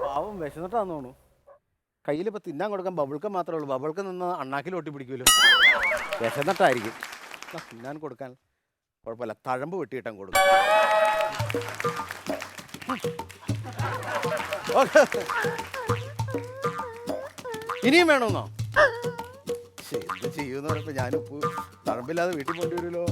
പാവം വിശന്നിട്ടാന്ന് തോന്നുന്നു. കയ്യിലിപ്പോൾ തിന്നാൻ കൊടുക്കാൻ ബബിൾക്ക് മാത്രമേ ഉള്ളൂ. ബബിൾക്ക് നിന്ന് അണ്ണാക്കിൽ ഒട്ടി പിടിക്കുമല്ലോ. വിശന്നിട്ടായിരിക്കും. തിന്നാൻ കൊടുക്കാൻ കുഴപ്പമില്ല, തഴമ്പ് വെട്ടിയിട്ടാൻ കൊടുക്കും. ഇനിയും വേണമെന്നോ? എന്ത് ചെയ്യുമെന്ന് പറഞ്ഞപ്പോൾ ഞാനിപ്പോൾ തഴമ്പില്ലാതെ വീട്ടിൽ പോണ്ടി വരുമല്ലോ.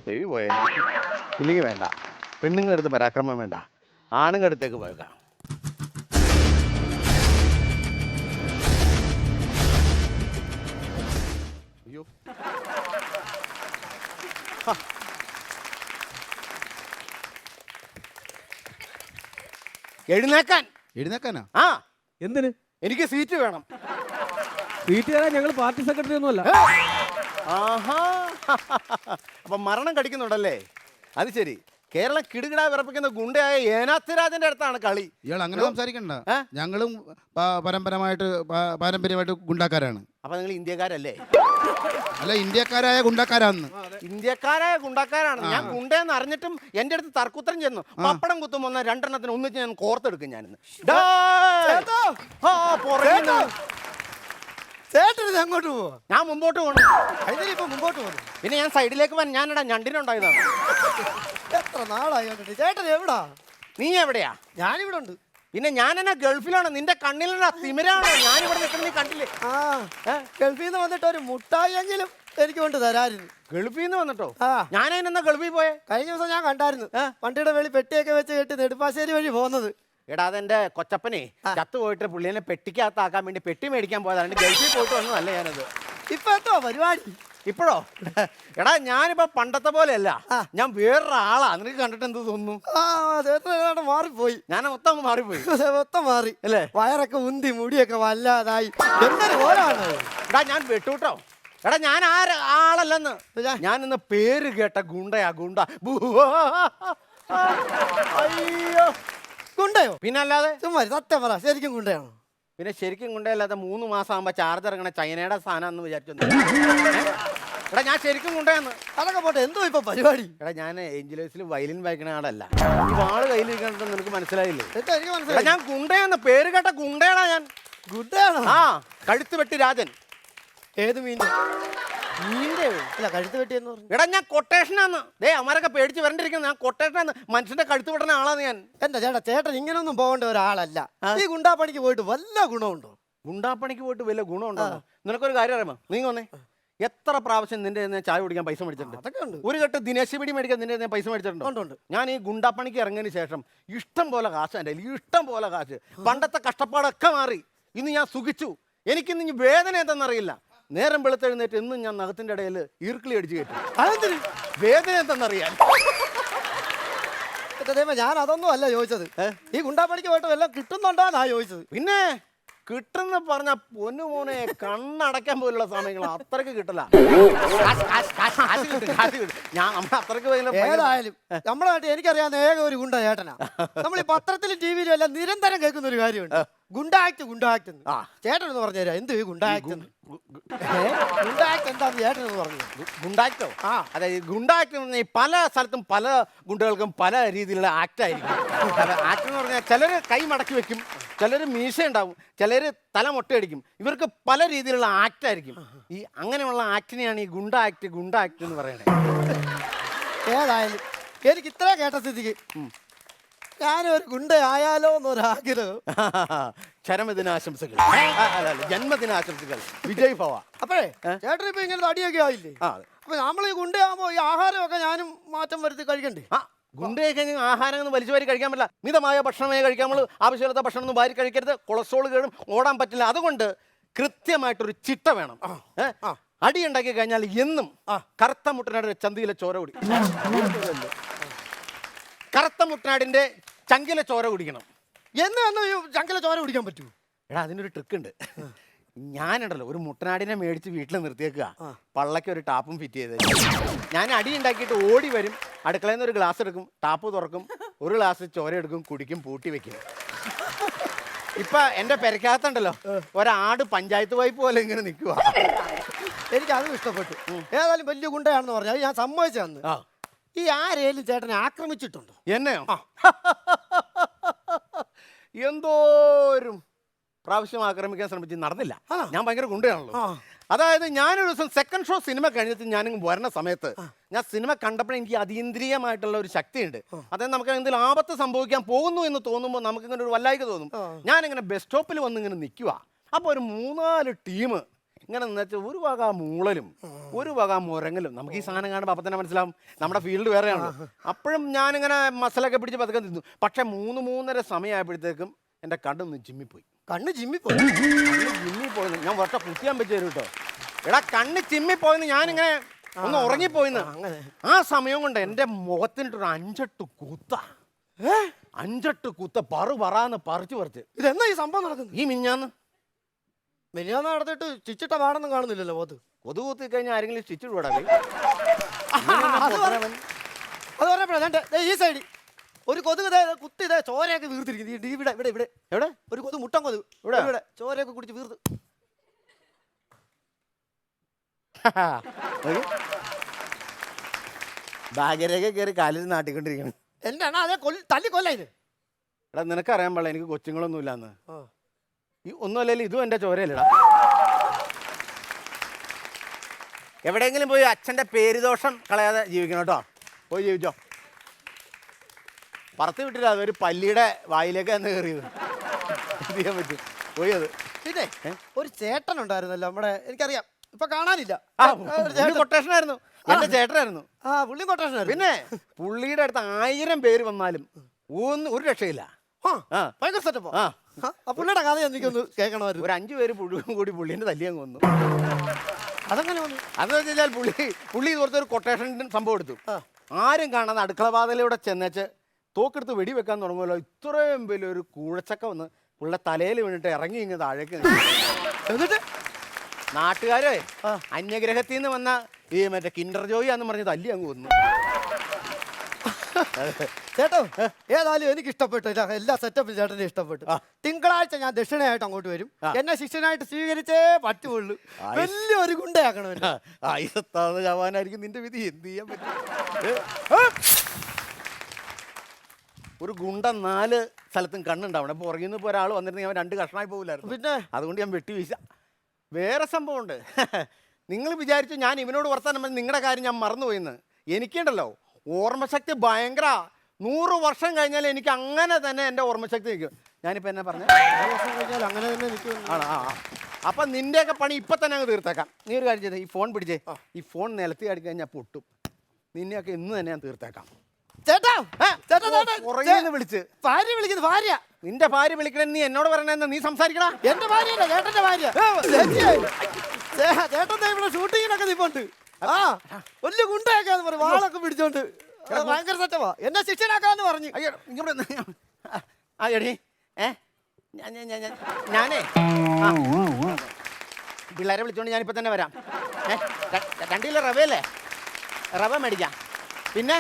ചെവി പോയ ഇല്ലെങ്കിൽ വേണ്ട. പെണ്ണുങ്ങളുടെ അടുത്ത് പരാക്രമം വേണ്ട, ആണുങ്ങളുടെ അടുത്തേക്ക് പോയേക്കാം. അയ്യോ, എഴുന്നേക്കാനാ? ആ, എന്തിന്? എനിക്ക് സീറ്റ് വേണം. സീറ്റ് തരാൻ ഞങ്ങൾ പാർട്ടി സെക്രട്ടറി ഒന്നുമല്ല. ആഹാ, അപ്പൊ മരണം കടിക്കുന്നുണ്ടല്ലേ? അത് ശരി. കേരളം കിടുകിടാ വിറപ്പിക്കുന്ന ഗുണ്ടയായ ഏനാത്തിരാജന്റെ അടുത്താണ് കളി. ഇയാൾ അങ്ങനെ സംസാരിക്കണ്ട. ഞങ്ങളും പാരമ്പര്യമായിട്ട് ഗുണ്ടാക്കാരാണ്. അപ്പൊ നിങ്ങൾ ഇന്ത്യക്കാരല്ലേ? അല്ല, ഇന്ത്യക്കാരായ ഗുണ്ടാക്കാരാന്ന്. ഇന്ത്യക്കാരായ ഗുണ്ടാക്കാരാണ്. ഞാൻ ഗുണ്ടയെന്ന് അറിഞ്ഞിട്ടും എന്റെ അടുത്ത് തർക്കുത്തരം ചെന്നു. പപ്പടം കുത്തും വന്ന രണ്ടെണ്ണത്തിന് ഒന്നിച്ച് ഞാൻ കോർത്തെടുക്കും. ഞാനിന്ന് അങ്ങോട്ട് പോവാ, ഞാൻ മുമ്പോട്ട് പോകണം. ഇപ്പൊ മുമ്പോട്ട് പോകുന്നു. പിന്നെ ഞാൻ സൈഡിലേക്ക് പോകാൻ ഞാനിടാ ഞണ്ടിനുണ്ടായതാണ്. എത്ര നാളായി കണ്ടിട്ട്. ചേട്ടൻ എവിടാ? നീ എവിടെയാ? ഞാനിവിടെ ഉണ്ട്. പിന്നെ ഞാൻ എന്നാ ഗൾഫിലാണ്? നിന്റെ കണ്ണിലുള്ള തിമിരാണോ ഞാനിവിടെ നിൽക്കുന്നത്? നീ കണ്ടില്ലേ? ഗൾഫിൽ നിന്ന് വന്നിട്ട് ഒരു മുട്ടായി എങ്കിലും എനിക്ക് കൊണ്ട് തരായിരുന്നു. ഗൾഫിൽ നിന്ന് വന്നിട്ടോ? ഞാനതിനെന്നാ ഗൾഫിൽ പോയെ? കഴിഞ്ഞ ദിവസം ഞാൻ കണ്ടായിരുന്നു. വണ്ടിയുടെ വെളി പെട്ടിയൊക്കെ വെച്ച് കെട്ടി നെടുപ്പാശ്ശേരി വഴി പോകുന്നത്. എടാ, അതെന്റെ കൊച്ചപ്പനെ ചത്തു പോയിട്ട് പുള്ളിനെ പെട്ടിക്കകത്താക്കാൻ വേണ്ടി പെട്ടി മേടിക്കാൻ പോയതാണ്. ഗൾഫിൽ പോയിട്ട് വന്നതല്ല ഞാനത്. ഇപ്പൊ എന്തോ പരിപാടി? ഇപ്പോഴോ? എടാ, ഞാനിപ്പോ പണ്ടത്തെ പോലെയല്ല, ഞാൻ വേറൊരാളാ. നിനക്ക് കണ്ടിട്ട് എന്ത് തോന്നുന്നു? മാറിപ്പോയി. ഞാൻ മൊത്തം മാറിപ്പോയി. മൊത്തം മാറി അല്ലേ? വയറൊക്കെ ഉന്തി, മുടിയൊക്കെ വല്ലാതായി. എന്തൊരു പോലാണ്. എടാ, ഞാൻ വെട്ടൂട്ടോ. എടാ, ഞാൻ ആളല്ലെന്ന്. ഞാൻ ഇന്ന് പേര് കേട്ട ഗുണ്ടയാ. ഗുണ്ട. അയ്യോ, ഗുണ്ടയോ? പിന്നെ അല്ലാതെ. ചുമ്മാ സത്യം പറ, ശരിക്കും ഗുണ്ടയാണോ? പിന്നെ ശരിക്കും ഗുണ്ടയല്ലാതെ 3 മാസം ആകുമ്പോ ചാർജ് ഇറങ്ങണ ചൈനയുടെ സാധനം എന്ന് വിചാരിച്ചു. എടാ, ഞാൻ ശരിക്കും ഗുണ്ടയാന്ന്. അതൊക്കെ പോട്ടെ, എന്തോ ഇപ്പൊ പരിപാടി? എടാ, ഞാൻ ഏഞ്ചലേഴ്സിൽ വയലിൻ വായിക്കണ ആളല്ല. ഈ വാള് കയ്യിലിരിക്കണത് നിനക്ക് മനസ്സിലായില്ലേ? എനിക്ക് മനസ്സിലായി. ഞാൻ ഗുണ്ടയാന്ന്. പേര് കേട്ട ഗുണ്ടയാടാ ഞാൻ. ഗുണ്ടയാണോ? ആ, കഴുത്ത് വെട്ടി രാജൻ. ഏത് മീൻ്റെ? മീൻ്റെ അല്ല, കഴുത്ത് വെട്ടിയെന്ന് പറഞ്ഞു. എടാ, ഞാൻ കൊട്ടേഷനാന്ന്. അവന്മാരൊക്കെ പേടിച്ച് വരണ്ടിരിക്കുന്നു. ഞാൻ കൊട്ടേഷനാന്ന്. മനുഷ്യന്റെ കഴുത്ത് വിടുന്ന ആളാന്ന് ഞാൻ. എന്താ ചേട്ടൻ ഇങ്ങനൊന്നും പോകേണ്ട ഒരാളല്ല. ഈ ഗുണ്ടാപ്പണിക്ക് പോയിട്ട് വല്ല ഗുണമുണ്ടോ? ഗുണ്ടാപ്പണിക്ക് പോയിട്ട് വല്ല ഗുണമുണ്ടോ? നിനക്കൊരു കാര്യം അറിയാമോ? നീ വന്നേ. എത്ര പ്രാവശ്യം നിന്റെ ചായ കുടിക്കാൻ പൈസ മേടിച്ചിട്ടുണ്ട്? അതൊക്കെ ഉണ്ട്. ഒരു കെട്ട് ദിനേശ് പിടി മേടിക്കാൻ നിന്റെ പൈസ മേടിച്ചിട്ടുണ്ടോ? ഞാൻ ഈ ഗുണ്ടാപ്പണിക്ക് ഇറങ്ങിയതിന് ശേഷം ഇഷ്ടം പോലെ കാശ് എൻ്റെ കയ്യിൽ, ഇഷ്ടം പോലെ കാശ്. പണ്ടത്തെ കഷ്ടപ്പാടൊക്കെ മാറി. ഇന്ന് ഞാൻ സുഖിച്ചു. എനിക്കിന്ന് ഇനി വേദന എന്തെന്നറിയില്ല. നേരം വെളുത്തെഴുന്നേറ്റ് എന്നും ഞാൻ നഖത്തിന്റെ ഇടയിൽ ഈർക്കിളി അടിച്ചു കയറ്റും. അതെന്തിന്? വേദന എന്തെന്നറിയാൻ. ഞാൻ അതൊന്നും അല്ല ചോദിച്ചത്. ഈ ഗുണ്ടാപ്പണിക്ക് പോയിട്ട് വല്ലതും കിട്ടുന്നുണ്ടോന്നാ ചോദിച്ചത്. പിന്നെ കിട്ടുന്ന പറഞ്ഞ പൊന്നു മോനെ, കണ്ണടയ്ക്കാൻ പോലുള്ള സമയങ്ങൾ അത്രയ്ക്ക് കിട്ടില്ല. ഞാൻ നമ്മൾ അത്രയ്ക്ക്. ഏതായാലും നമ്മുടെ നാട്ടിൽ എനിക്കറിയാവുന്ന ഏക ഒരു ഗുണ്ട ചേട്ടനാ. നമ്മൾ ഈ പത്രത്തിലും ടിവിയിലും എല്ലാം നിരന്തരം കേൾക്കുന്ന ഒരു കാര്യമുണ്ട്, ഗുണ്ടാക്ട്. ചേട്ടൻ എന്ന് പറഞ്ഞുതരാം, എന്ത് ഈ ഗുണ്ടാക്ട്? ഗുണ്ടാക്ട് എന്താന്ന് ചേട്ടൻ എന്ന് പറഞ്ഞു. ഗുണ്ടാക്ടോ? അതായത് ഗുണ്ടാക്ട് എന്ന് പറഞ്ഞാൽ പല സ്ഥലത്തും പല ഗുണ്ടകൾക്കും പല രീതിയിലുള്ള ആക്ടായിരിക്കും. ആക്ട് എന്ന് പറഞ്ഞാൽ ചിലർ കൈ മടക്കി വെക്കും, ചിലർ മീശ ഉണ്ടാവും, ചിലർ തല മൊട്ടയടിക്കും. ഇവർക്ക് പല രീതിയിലുള്ള ആക്ടായിരിക്കും. ഈ അങ്ങനെയുള്ള ആക്ടിനെയാണ് ഈ ഗുണ്ടാക്ട് എന്ന് പറയുന്നത്. ഏതായാലും എനിക്ക് ഇത്ര കേട്ട സ്ഥിതിക്ക് ഞാനൊരു ഗുണ്ടയായാലോ എന്നൊരാഗ്രഹം. ചരമദിനാശംസകൾ, ജന്മദിനാശംസകൾ, വിജയ് ഭവ. അപ്പോഴേ ചേട്ടൻ ഇപ്പൊ ഇങ്ങനെ തടിയൊക്കെ ആയില്ലേ? അപ്പൊ നമ്മൾ ഈ ഗുണ്ടയാകുമ്പോ ഈ ആഹാരമൊക്കെ ഞാനും മാറ്റം വരുത്തി കഴിക്കണ്ടേ? ഗുണ്ടയൊക്കെ ആഹാരം ഒന്നും വലിച്ചു വാരി കഴിക്കാൻ പറ്റില്ല. മിതമായ ഭക്ഷണമേ കഴിക്കാൻ. നമ്മൾ ആവശ്യമില്ലാത്ത ഭക്ഷണം ഒന്നും വാരി കഴിക്കരുത്. കൊളസ്ട്രോൾ കേടും, ഓടാൻ പറ്റില്ല. അതുകൊണ്ട് കൃത്യമായിട്ടൊരു ചിട്ട വേണം. അടി ഉണ്ടാക്കി കഴിഞ്ഞാൽ എന്നും കറുത്ത മുട്ടനാടിന്റെ ചന്തിയിലെ ചോര കുടി, കറുത്ത മുട്ടനാടിന്റെ ചങ്കിലെ ചോര കുടിക്കണം. എന്ന് ഈ ചങ്കല ചോര കുടിക്കാൻ പറ്റൂ? എടാ അതിനൊരു ട്രിക്ക് ഉണ്ട്. ഞാനുണ്ടല്ലോ ഒരു മുട്ടനാടിനെ മേടിച്ച് വീട്ടിൽ നിർത്തിയേക്കുക, പള്ളയ്ക്ക് ഒരു ടാപ്പും ഫിറ്റ് ചെയ്ത് ഞാൻ അടി ഉണ്ടാക്കിയിട്ട് ഓടി വരും, അടുക്കളയിൽ നിന്ന് ഒരു ഗ്ലാസ് എടുക്കും, ടാപ്പ് തുറക്കും, ഒരു ഗ്ലാസ് ചോര എടുക്കും, കുടിക്കും, പൂട്ടി വെക്കും. ഇപ്പൊ എന്റെ പെരക്കകത്തുണ്ടല്ലോ ഒരാട് പഞ്ചായത്ത് പൈപ്പ് പോലെ ഇങ്ങനെ നിൽക്കുക. എനിക്ക് അതും ഇഷ്ടപ്പെട്ടു. ഏതായാലും വലിയ ഗുണ്ടയാണെന്ന് പറഞ്ഞാൽ ഞാൻ സമ്മതിച്ചു. ഈ ആരേലും ചേട്ടനെ ആക്രമിച്ചിട്ടുണ്ടോ? എന്നെയോ? എന്തോരും പ്രാവശ്യം ആക്രമിക്കാൻ ശ്രമിച്ച് നടന്നില്ല. ഞാൻ ഭയങ്കര ഗുണ്ടയാണല്ലോ. അതായത് ഞാനൊരു ദിവസം സെക്കൻഡ് ഷോ സിനിമ കഴിഞ്ഞിട്ട് ഞാനിങ്ങ് വരുന്ന സമയത്ത് ഞാൻ സിനിമ കണ്ടപ്പോൾ എനിക്ക് അതീന്ദ്രിയമായിട്ടുള്ള ഒരു ശക്തിയുണ്ട്. അതായത് നമുക്ക് എന്തെങ്കിലും ആപത്ത് സംഭവിക്കാൻ പോകുന്നു എന്ന് തോന്നുമ്പോൾ നമുക്കിങ്ങനെ ഒരു വല്ലായ്ക തോന്നും. ഞാനിങ്ങനെ ബസ് സ്റ്റോപ്പിൽ വന്ന് ഇങ്ങനെ നിൽക്കുക. അപ്പോൾ ഒരു 3-4 ടീം ഇങ്ങനെ നിന്നിട്ട് ഒരു വക മൂളലും ഒരു വക മുരങ്ങലും. നമുക്ക് ഈ സാധനം കാണുമ്പോൾ അപ്പം തന്നെ മനസ്സിലാവും നമ്മുടെ ഫീൽഡ് വേറെയാണ്. അപ്പോഴും ഞാനിങ്ങനെ മസലൊക്കെ പിടിച്ച് പതുക്കെ നിന്നു. പക്ഷെ 3-3:30 സമയമായപ്പോഴത്തേക്കും എൻ്റെ കണ്ണൊന്ന് ചിമ്മിപ്പോയി. കണ്ണ് ജിമ്മിപ്പോയി? ജിമ്മിപ്പോയെന്ന് ഞാൻ ഒറ്റ കുത്തിയാൻ പറ്റി തരും കേട്ടോ. എടാ കണ്ണ് ചിമ്മിപ്പോയെന്ന് ഞാനിങ്ങനെ ഒന്ന് ഉറങ്ങിപ്പോയിന്ന്. ആ സമയം കൊണ്ട് എൻ്റെ മുഖത്തിനിട്ടൊരു 5-8 കൂത്ത. 5-8 കൂത്ത പറാന്ന് പറിച്ച്. ഇതെന്നാ ഈ സംഭവം നടക്കുന്നത്? ഈ മിഞ്ഞാന്ന് നടത്തിട്ട് ചിച്ചിട്ട പാടൊന്നും കാണുന്നില്ലല്ലോ പോത്ത്. കൊതു കുത്തി കഴിഞ്ഞാൽ ആരെങ്കിലും സ്റ്റിച്ച് വിടാ. അത് പറഞ്ഞപ്പോഴാ ഈ സൈഡിൽ ഒരു കൊതുക് കുത്തി ചോരയൊക്കെ വീർത്തിരിക്കുന്നു. ഇവിടെ ഇവിടെ ഇവിടെ എവിടെ ഒരു കൊതു, മുട്ടൻ കൊതുക് ഇവിടെ ഇവിടെ ചോരയൊക്കെ കുടിച്ച് വീർത്ത്. ബാഗരയൊക്കെ കയറി കാലിൽ നാട്ടിക്കൊണ്ടിരിക്കണം. എന്റെ അണ്ണാ അതേ തല്ലി കൊല്ലായിന്. എടാ നിനക്കറിയാൻ പാടില്ല എനിക്ക് കൊച്ചുങ്ങളൊന്നും ഇല്ലാന്ന്. ഈ ഒന്നുമല്ലല്ലോ ഇതും എൻ്റെ ചോരയല്ലടാ. എവിടെയെങ്കിലും പോയി അച്ഛൻ്റെ പേരുദോഷം കളയാതെ ജീവിക്കണം കേട്ടോ. പോയി ജീവിച്ചോ. പറത്ത് വിട്ടില്ല, അതൊരു പല്ലിയുടെ വായിലേക്ക് തന്നെ കയറിയത്. ചെയ്യാൻ പറ്റും. പോയി അത്. പിന്നെ ഒരു ചേട്ടൻ ഉണ്ടായിരുന്നല്ലോ നമ്മുടെ, എനിക്കറിയാം ഇപ്പൊ കാണാനില്ല. കൊട്ടേഷനായിരുന്നു, എന്റെ ചേട്ടനായിരുന്നു. പുള്ളി കൊട്ടേഷൻ. പിന്നെ പുള്ളിയുടെ അടുത്ത് 1000 പേര് വന്നാലും ഒരു രക്ഷയില്ല. ഭയങ്കര സെറ്റപ്പോ. പുള്ളിയുടെ കഥ എനിക്കൊന്ന് കേൾക്കണമായിരുന്നു. ഒരു 5 പേര് കൂടി പുള്ളിന്റെ തല്ലിയങ്ങ് വന്നു. അതെങ്ങനെ വന്നു? അതെന്ന് വെച്ച് കഴിഞ്ഞാൽ പുള്ളി ഇതുപോലത്തെ ഒരു കൊട്ടേഷൻ സംഭവം എടുത്തു. ആരും കാണാതെ അടുക്കള വാതിലൂടെ ചെന്നേച്ച് തോക്കെടുത്ത് വെടിവെക്കാൻ തുടങ്ങുമല്ലോ. ഇത്രയും വലിയൊരു കൂഴച്ചക്ക വന്ന് പുള്ളിയുടെ തലയിൽ വീണിട്ട് ഇറങ്ങി ഇങ്ങ് താഴേക്ക്. എന്നിട്ട് നാട്ടുകാരെ അന്യഗ്രഹത്തിൽ നിന്ന് വന്ന ഈ മറ്റേ കിൻഡർ ജോയി എന്ന് പറഞ്ഞ് തല്ലി അങ്ങ് വന്നു. ചേട്ടോ ഏതായാലും എനിക്ക് ഇഷ്ടപ്പെട്ടു. എല്ലാ സെറ്റപ്പും ചേട്ടനെ ഇഷ്ടപ്പെട്ടു. തിങ്കളാഴ്ച ഞാൻ ദക്ഷിണയായിട്ട് അങ്ങോട്ട് വരും. എന്നെ ശിഷ്യനായിട്ട് സ്വീകരിച്ചേ പറ്റുള്ളൂ. വലിയൊരു ഗുണ്ടയാക്കണം. ജവാനായിരിക്കും നിന്റെ വിധി. എന്ത് ചെയ്യാൻ പറ്റും? ഒരു ഗുണ്ട 4 സ്ഥലത്തും കണ്ണുണ്ടാവണം. പുറകിൽ നിന്ന് ഇപ്പോൾ ഒരാൾ വന്നിരുന്നെങ്കിൽ അവൻ 2 കഷ്ണമായി പോകില്ലായിരുന്നു. പിന്നെ അതുകൊണ്ട് ഞാൻ വെട്ടി വീശ. വേറെ സംഭവമുണ്ട്. നിങ്ങൾ വിചാരിച്ചു ഞാൻ ഇവനോട് വർത്താനം നിങ്ങളുടെ കാര്യം ഞാൻ മറന്നുപോയിന്ന്. എനിക്കുണ്ടല്ലോ ഓർമ്മശക്തി ഭയങ്കര. 100 വർഷം കഴിഞ്ഞാൽ എനിക്ക് അങ്ങനെ തന്നെ എൻ്റെ ഓർമ്മശക്തി നിൽക്കും. ഞാനിപ്പോൾ എന്നെ പറഞ്ഞു അങ്ങനെ തന്നെ നിൽക്കും. ആണോ? അപ്പം നിൻ്റെയൊക്കെ പണി ഇപ്പം തന്നെ അങ്ങ് തീർത്തേക്കാം. നീ ഒരു കാര്യം ചെയ്തേ, ഈ ഫോൺ പിടിച്ചേ. ഈ ഫോൺ നിലത്തി അടിക്കാൻ കഴിഞ്ഞാൽ പൊട്ടും. നിന്നെയൊക്കെ ഇന്ന് തന്നെ ഞാൻ തീർത്തേക്കാം. ചേട്ടാ വിളിച്ച് ഭാര്യ വിളിക്കുന്നു. ഭാര്യ? നിന്റെ ഭാര്യ വിളിക്കണേ നീ എന്നോട് പറയണെന്ന് നീ സംസാരിക്കടാ. എന്റെ ഭാര്യയല്ല, ചേട്ടന്റെ ഭാര്യ. ചേട്ടൻ ഇവിടെ ഷൂട്ടിങ്ങിനൊക്കെ നിൽപ്പുണ്ട്. വലിയ ഗുണ്ടയാക്കാന്ന് പറഞ്ഞു, വാളൊക്കെ പിടിച്ചോണ്ട്. ഭയങ്കര സെറ്റവാ. എന്നെ ശിക്ഷനാക്കാന്ന് പറഞ്ഞു. അയ്യോ എടീ ഞാനേ പിള്ളേരെ വിളിച്ചോണ്ട് ഞാനിപ്പോൾ തന്നെ വരാം. 2 കിലോ റവയല്ലേ? റവ മേടിക്കാം. പിന്നെ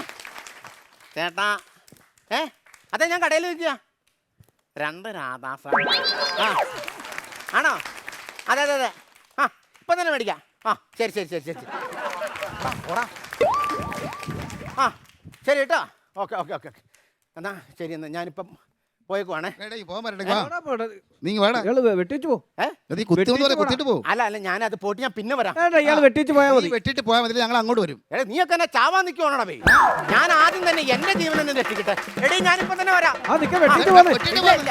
ചേട്ടാ അതെ ഞാൻ കടയിൽ നിൽക്കുക. 2 രാധാസ. ആണോ? അതെ ഇപ്പം തന്നെ മേടിക്കാം. ശരി ഓടാ. ശരി കേട്ടോ. ഓക്കെ എന്നാ ശരി. എന്നാ ഞാനിപ്പം പോയേക്കുവാണേ. വെട്ടിച്ചു പോ. അല്ല ഞാനത് പോയിട്ട് ഞാൻ പിന്നെ വരാം. ഇയാൾ വെട്ടിച്ചു പോയാൽ മതി. വെട്ടിട്ട് പോയാൽ മതി, ഞങ്ങൾ അങ്ങോട്ട് വരും. നീയൊക്കെ എന്നെ ചാവാൻ നിൽക്കുവാണോ? ഞാൻ ആദ്യം തന്നെ എന്റെ ജീവനെ രക്ഷിക്കട്ടെ. എടീ ഞാനിപ്പം തന്നെ വരാം. വെട്ടിച്ചു പോകാൻ.